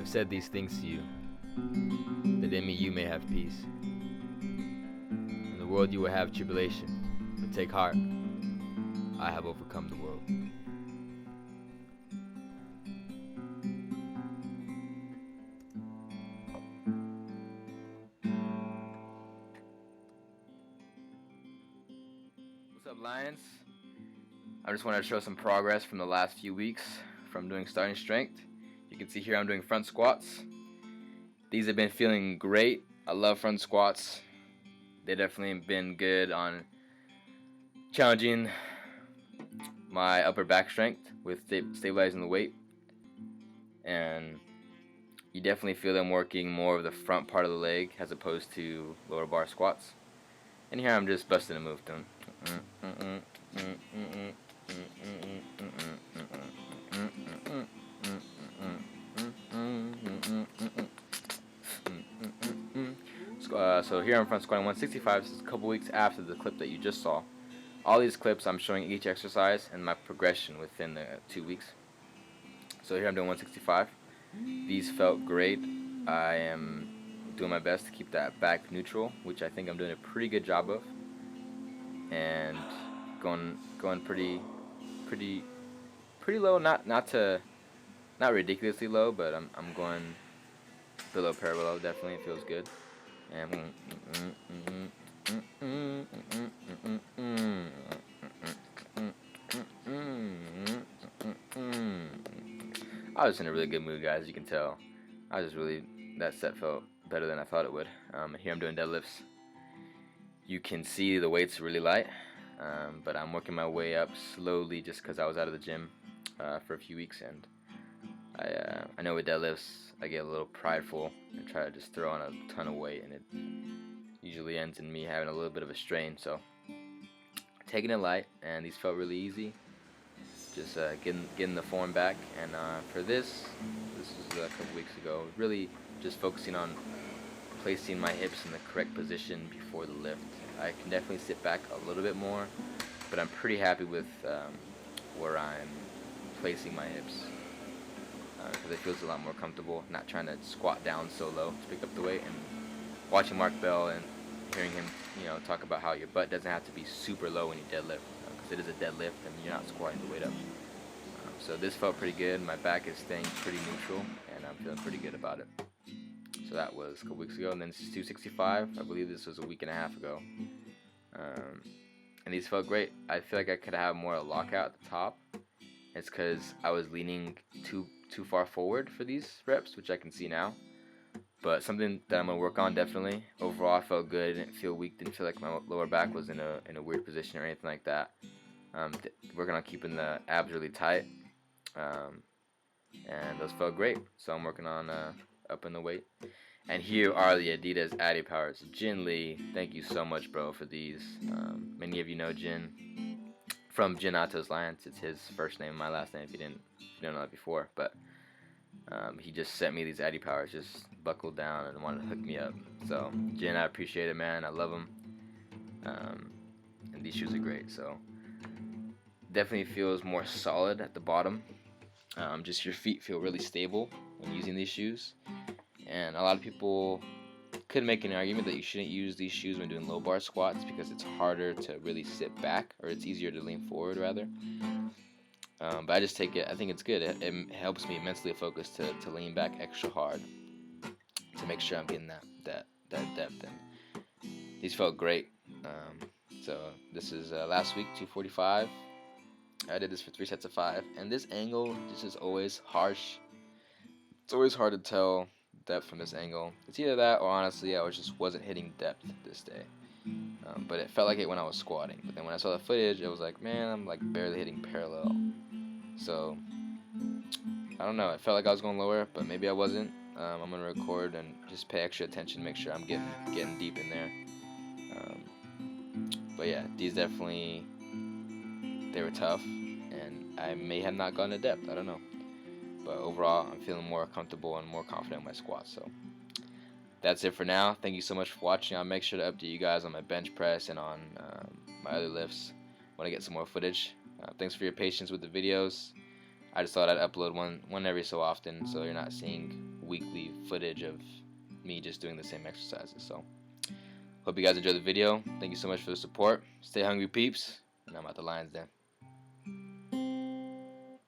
have said these things to you, that in me you may have peace. In the world you will have tribulation, but take heart, I have overcome the world. What's up, Lions? I just wanted to show some progress from the last few weeks from doing starting strength. You can see here I'm doing front squats. These have been feeling great. I love front squats. They definitely have been good on challenging my upper back strength with stabilizing the weight. And you definitely feel them working more of the front part of the leg as opposed to lower bar squats. And here I'm just busting a move down. So here I'm front squatting 165. This is a couple weeks after the clip that you just saw. All these clips I'm showing each exercise and my progression within the 2 weeks. So here I'm doing 165. These felt great. I am doing my best to keep that back neutral, which I think I'm doing a pretty good job of, and going pretty low. Not ridiculously low, but I'm going below parallel. Definitely feels good. And I was in a really good mood, guys. You can tell. That set felt better than I thought it would. Here I'm doing deadlifts. You can see the weight's really light, but I'm working my way up slowly just because I was out of the gym for a few weeks, and I know with deadlifts I get a little prideful and try to just throw on a ton of weight, and it usually ends in me having a little bit of a strain. So taking it light, and these felt really easy. Just getting the form back, and for this was a couple weeks ago. Really just focusing on placing my hips in the correct position before the lift. I can definitely sit back a little bit more, but I'm pretty happy with where I'm placing my hips because it feels a lot more comfortable. Not trying to squat down so low to pick up the weight, and watching Mark Bell and hearing him, talk about how your butt doesn't have to be super low when you deadlift, because it is a deadlift and you're not squatting the weight up. So this felt pretty good. My back is staying pretty neutral, and I'm feeling pretty good about it. So that was a couple weeks ago, and then this is 265. I believe this was a week and a half ago. And these felt great. I feel like I could have more lockout at the top. It's because I was leaning too far forward for these reps, which I can see now. But something that I'm gonna work on definitely. Overall, I felt good. Didn't feel weak. Didn't feel like my lower back was in a weird position or anything like that. Working on keeping the abs really tight, and those felt great. So I'm working on upping the weight. And here are the Adidas Addy Powers. Jin Lee, thank you so much, bro, for these. Many of you know Jin from Jin Atos Lions. It's his first name, my last name. If you don't know that before, but he just sent me these Addy Powers, just buckled down and wanted to hook me up. So Jin, I appreciate it, man. I love them. And these shoes are great. So definitely feels more solid at the bottom. Just your feet feel really stable when using these shoes. And a lot of people could make an argument that you shouldn't use these shoes when doing low bar squats because it's harder to really sit back, or it's easier to lean forward rather. But I just take it. I think it's good. It helps me mentally focus to lean back extra hard to make sure I'm getting that depth. And these felt great. So this is last week, 245. I did this for 3 sets of 5, and this angle is always harsh. It's always hard to tell depth from this angle. It's either that, or honestly I just wasn't hitting depth this day. But it felt like it when I was squatting. But then when I saw the footage, it was like, man, I'm like barely hitting parallel. So I don't know. It felt like I was going lower, but maybe I wasn't. I'm gonna record and just pay extra attention, make sure I'm getting deep in there. But yeah, these definitely, they were tough, and I may have not gone to depth. I don't know. But overall, I'm feeling more comfortable and more confident in my squats. So that's it for now. Thank you so much for watching. I'll make sure to update you guys on my bench press and on my other lifts when I get some more footage. Thanks for your patience with the videos. I just thought I'd upload one every so often, so you're not seeing weekly footage of me just doing the same exercises. So hope you guys enjoyed the video. Thank you so much for the support. Stay hungry, peeps, and I'm out the Lions Den.